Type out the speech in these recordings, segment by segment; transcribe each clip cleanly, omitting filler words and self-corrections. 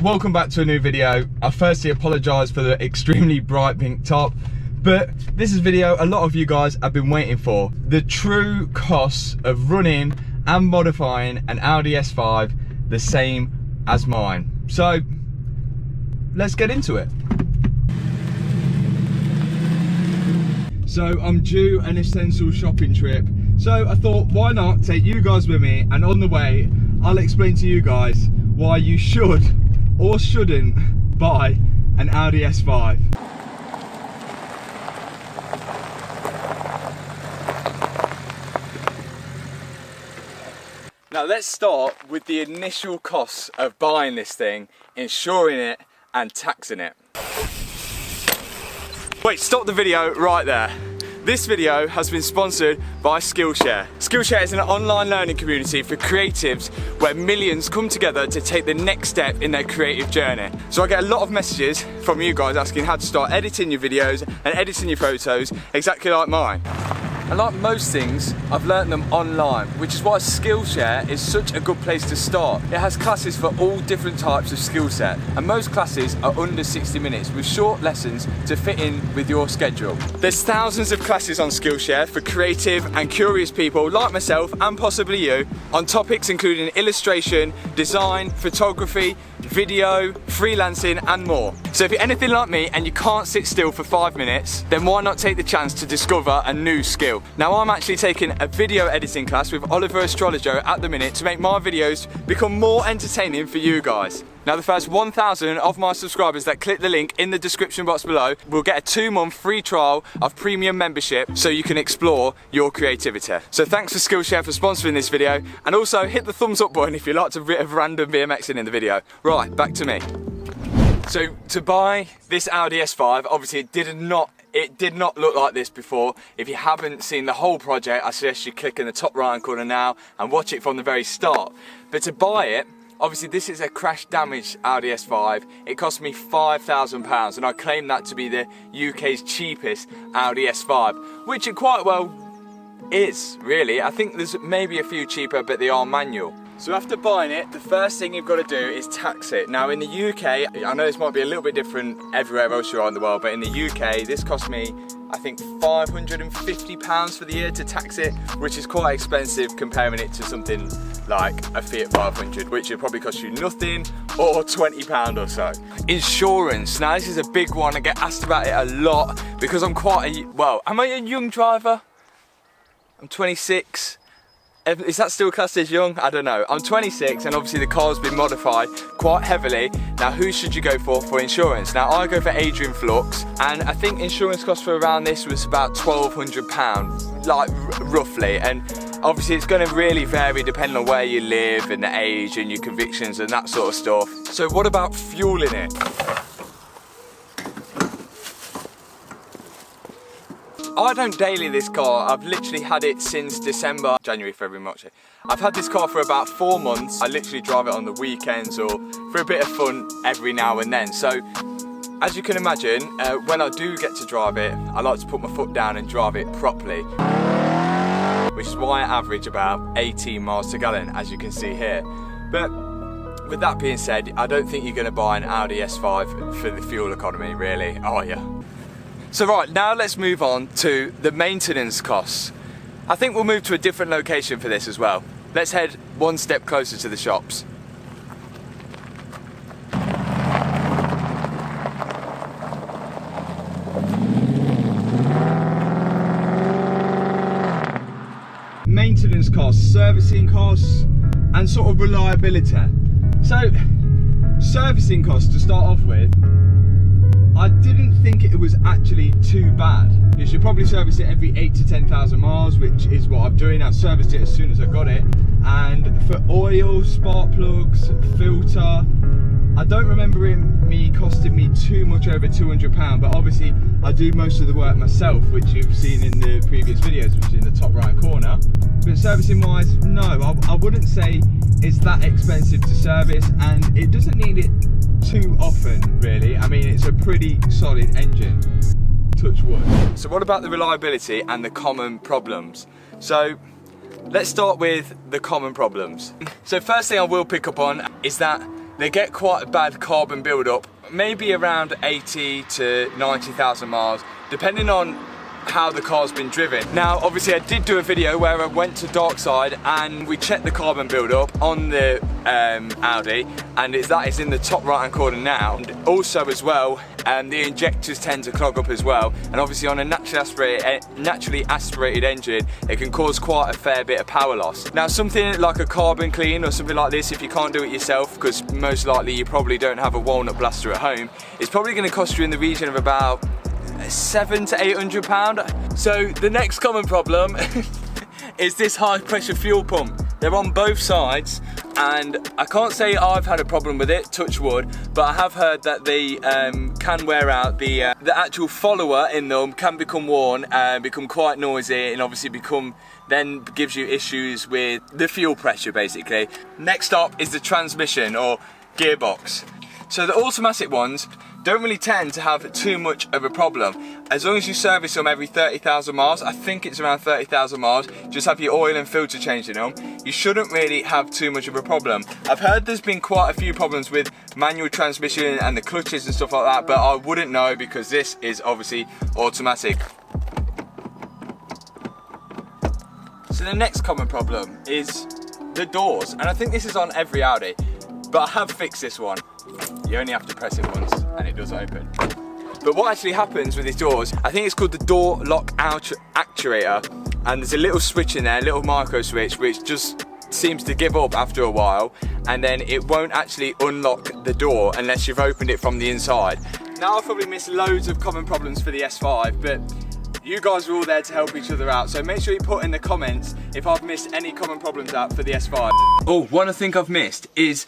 welcome back to a new video. I firstly apologise for the extremely bright pink top, but this is a video a lot of you guys have been waiting for. The true costs of running and modifying an Audi S5 the same as mine. So let's get into it. So I'm due an essential shopping trip, so I thought why not take you guys with me, and on the way I'll explain to you guys why you should or shouldn't buy an Audi S5. Now let's start with the initial costs of buying this thing, insuring it and taxing it. Wait, stop the video right there. This video has been sponsored by Skillshare. Skillshare is an online learning community for creatives where millions come together to take the next step in their creative journey. So I get a lot of messages from you guys asking how to start editing your videos and editing your photos exactly like mine. And like most things, I've learnt them online, which is why Skillshare is such a good place to start. It has classes for all different types of skill set, and most classes are under 60 minutes with short lessons to fit in with your schedule. There's thousands of classes on Skillshare for creative and curious people like myself and possibly you on topics including illustration, design, photography, video, freelancing and more. So if you're anything like me and you can't sit still for 5 minutes, then why not take the chance to discover a new skill? Now I'm actually taking a video editing class with Oliver Astrologer at the minute to make my videos become more entertaining for you guys. Now the first 1,000 of my subscribers that click the link in the description box below will get a 2-month free trial of premium membership so you can explore your creativity. So thanks for Skillshare for sponsoring this video, and also hit the thumbs up button if you liked a bit of random BMXing in the video. Right, back to me. So to buy this Audi S5, obviously it did not look like this before. If you haven't seen the whole project, I suggest you click in the top right hand corner now and watch it from the very start. But to buy it, obviously this is a crash damaged Audi S5. It cost me £5,000 and I claim that to be the UK's cheapest Audi S5, which it quite well is, really. I think there's maybe a few cheaper, but they are manual. So after buying it, the first thing you've got to do is tax it. Now in the UK, I know this might be a little bit different everywhere else you are in the world, but in the UK this cost me, I think, £550 for the year to tax it, which is quite expensive comparing it to something like a Fiat 500, which would probably cost you nothing or £20 or so. Insurance, now this is a big one. I get asked about it a lot because I'm quite a, well, am I a young driver? I'm 26. Is that still classed as young? I don't know. I'm 26 and obviously the car's been modified quite heavily. Now who should you go for insurance? Now I go for Adrian Flux, and I think insurance cost for around this was about £1,200, like roughly, and obviously it's going to really vary depending on where you live and the age and your convictions and that sort of stuff. So what about fueling it? I don't daily this car. I've literally had it since December, January, February, March. I've had this car for about 4 months. I literally drive it on the weekends or for a bit of fun every now and then. So as you can imagine, when I do get to drive it, I like to put my foot down and drive it properly, which is why I average about 18 miles per gallon, as you can see here. But with that being said, I don't think you're going to buy an Audi S5 for the fuel economy, really, are you? So right, now let's move on to the maintenance costs. I think we'll move to a different location for this as well. Let's head one step closer to the shops. Maintenance costs, servicing costs, and sort of reliability. So, servicing costs to start off with, I didn't think it was actually too bad. You should probably service it every 8 to 10,000 miles, which is what I'm doing. I serviced it as soon as I got it. And for oil, spark plugs, filter, I don't remember me costing me too much over £200, but obviously I do most of the work myself, which you've seen in the previous videos, which is in the top right corner. But servicing wise, no, I wouldn't say it's that expensive to service, and it doesn't need it too often, really. I mean, it's a pretty solid engine, touch wood. So what about the reliability and the common problems? So let's start with the common problems. So first thing I will pick up on is that they get quite a bad carbon build-up, maybe around 80 to 90,000 miles, depending on how the car's been driven. Now obviously I did do a video where I went to Darkside and we checked the carbon build-up on the Audi, and that is in the top right hand corner now. And also as well, the injectors tend to clog up as well, and obviously on a naturally aspirated engine it can cause quite a fair bit of power loss. Now something like a carbon clean or something like this, if you can't do it yourself, because most likely you probably don't have a walnut blaster at home, it's probably going to cost you in the region of about £700 to £800. So the next common problem is this high pressure fuel pump. They're on both sides, and I can't say I've had a problem with it, touch wood, but I have heard that they can wear out. The actual follower in them can become worn and become quite noisy, and obviously then gives you issues with the fuel pressure basically. Next up is the transmission or gearbox. So the automatic ones don't really tend to have too much of a problem. As long as you service them every 30,000 miles, I think it's around 30,000 miles, just have your oil and filter changed in them, you shouldn't really have too much of a problem. I've heard there's been quite a few problems with manual transmission and the clutches and stuff like that, but I wouldn't know because this is obviously automatic. So the next common problem is the doors, and I think this is on every Audi, but I have fixed this one. You only have to press it once and it does open. But what actually happens with these doors, I think it's called the door lock actuator, and there's a little switch in there, a little micro switch, which just seems to give up after a while, and then it won't actually unlock the door unless you've opened it from the inside. Now I've probably missed loads of common problems for the S5, but you guys are all there to help each other out, so make sure you put in the comments if I've missed any common problems out for the S5. Oh, one I think I've missed is,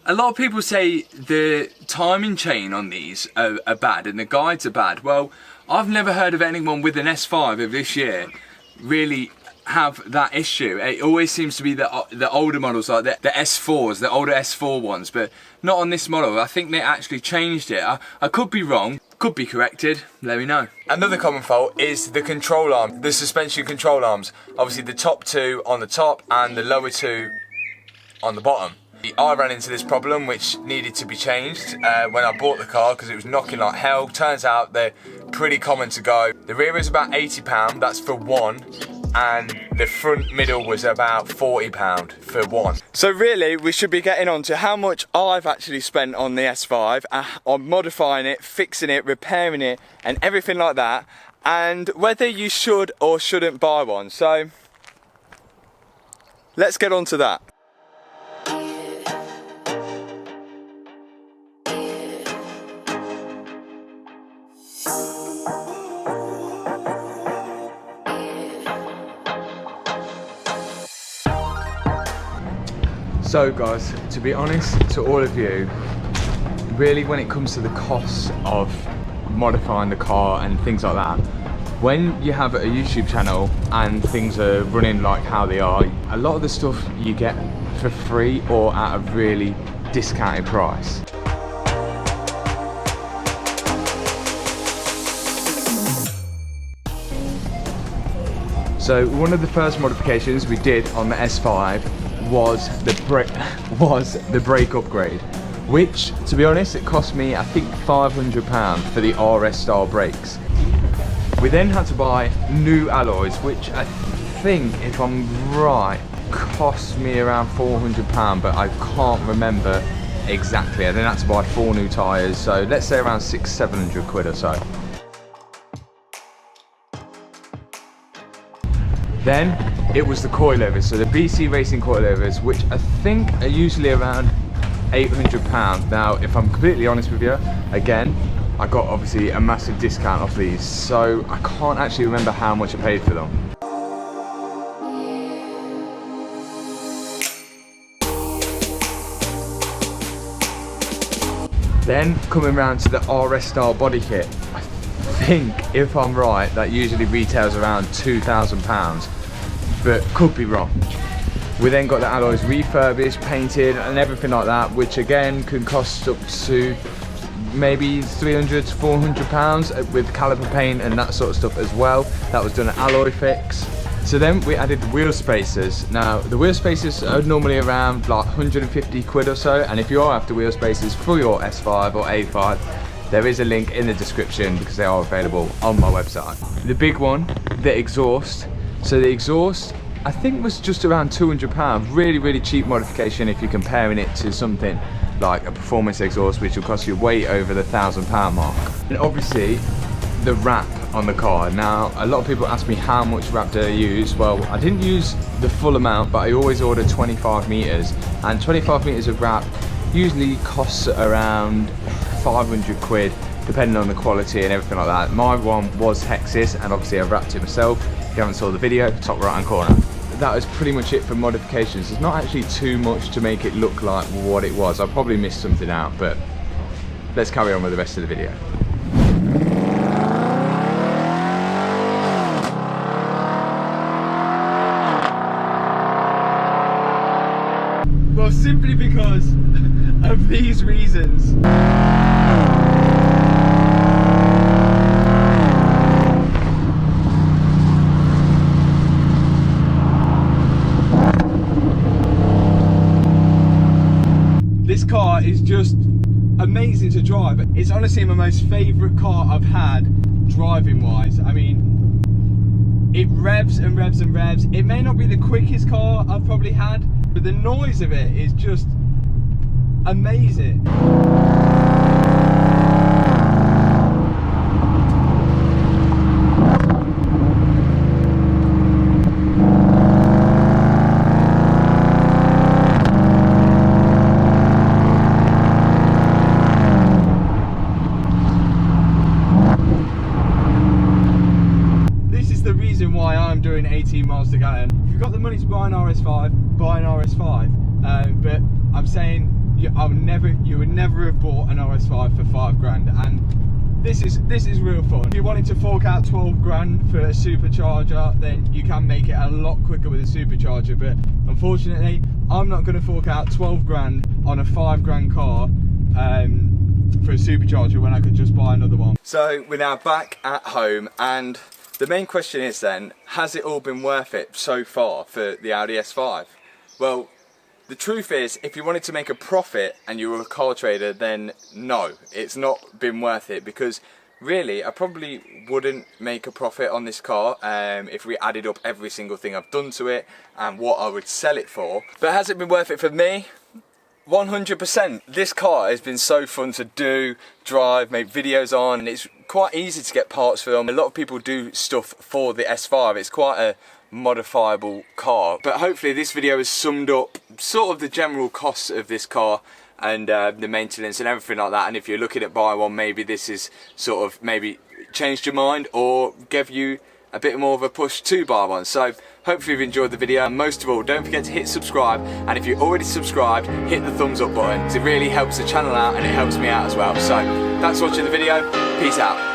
a lot of people say the timing chain on these are bad and the guides are bad. Well, I've never heard of anyone with an S5 of this year really have that issue. It always seems to be the older models, like the S4s, the older S4 ones, but not on this model. I think they actually changed it. I could be wrong, could be corrected, let me know. Another common fault is the control arm, the suspension control arms. Obviously the top two on the top and the lower two on the bottom. I ran into this problem which needed to be changed when I bought the car because it was knocking like hell. Turns out they're pretty common to go. The rear is about £80, that's for one, and the front middle was about £40 for one. So really we should be getting on to how much I've actually spent on the S5, on modifying it, fixing it, repairing it and everything like that, and whether you should or shouldn't buy one. So let's get on to that. So guys, to be honest to all of you, really when it comes to the costs of modifying the car and things like that, when you have a YouTube channel and things are running like how they are, a lot of the stuff you get for free or at a really discounted price. So one of the first modifications we did on the S5 was the brake upgrade, which to be honest it cost me I think £500 for the RS style brakes. We then had to buy new alloys, which I think, if I'm right, cost me around £400, but I can't remember exactly. I then had to buy 4 new tyres, so let's say around £600–700 quid or so. Then it was the coilovers, so the BC Racing coilovers, which I think are usually around £800. Now, if I'm completely honest with you, again, I got obviously a massive discount off these, so I can't actually remember how much I paid for them. Then coming around to the RS style body kit, I think, if I'm right, that usually retails around £2,000, but could be wrong. We then got the alloys refurbished, painted and everything like that, which again can cost up to maybe £300 to £400 with caliper paint and that sort of stuff as well. That was done at Alloy Fix. So then we added the wheel spacers. Now the wheel spacers are normally around like 150 quid or so, and if you are after wheel spacers for your S5 or A5, there is a link in the description because they are available on my website. The big one, the exhaust. So the exhaust, I think, was just around £200. Really cheap modification if you're comparing it to something like a performance exhaust, which will cost you way over the £1,000 mark. And obviously the wrap on the car. Now a lot of people ask me how much wrap do I use. Well, I didn't use the full amount, but I always order 25 meters, and 25 meters of wrap usually costs around 500 quid depending on the quality and everything like that. My one was Hexis, and obviously I've wrapped it myself. If you haven't saw the video, top right hand corner. That was pretty much it for modifications. There's not actually too much to make it look like what it was. I probably missed something out, but let's carry on with the rest of the video. Well, simply because of these reasons. This car is just amazing to drive. It's honestly my most favourite car I've had driving wise. I mean, it revs and revs and revs. It may not be the quickest car I've probably had, but the noise of it is just amazing. This is the reason why I'm doing 18 miles to gallon. If you've got the money to buy an RS5, buy an RS5. But I'm saying you would never have bought an RS5 for £5 grand, and this is real fun. If you're wanting to fork out 12 grand for a supercharger, then you can make it a lot quicker with a supercharger, but unfortunately I'm not going to fork out 12 grand on a £5 grand car for a supercharger when I could just buy another one. So we're now back at home, and the main question is then, has it all been worth it so far for the Audi S5? Well, the truth is, if you wanted to make a profit and you were a car trader, then no, it's not been worth it, because really I probably wouldn't make a profit on this car if we added up every single thing I've done to it and what I would sell it for. But has it been worth it for me? 100%. This car has been so fun to do, drive, make videos on, and it's quite easy to get parts for them. A lot of people do stuff for the S5. It's quite a modifiable car, but hopefully this video has summed up sort of the general costs of this car and the maintenance and everything like that. And if you're looking at buying one, maybe this is sort of maybe changed your mind or gave you a bit more of a push to buy one. So hopefully you've enjoyed the video, and most of all, don't forget to hit subscribe, and if you're already subscribed, hit the thumbs up button because it really helps the channel out and it helps me out as well. So thanks for watching the video. Peace out.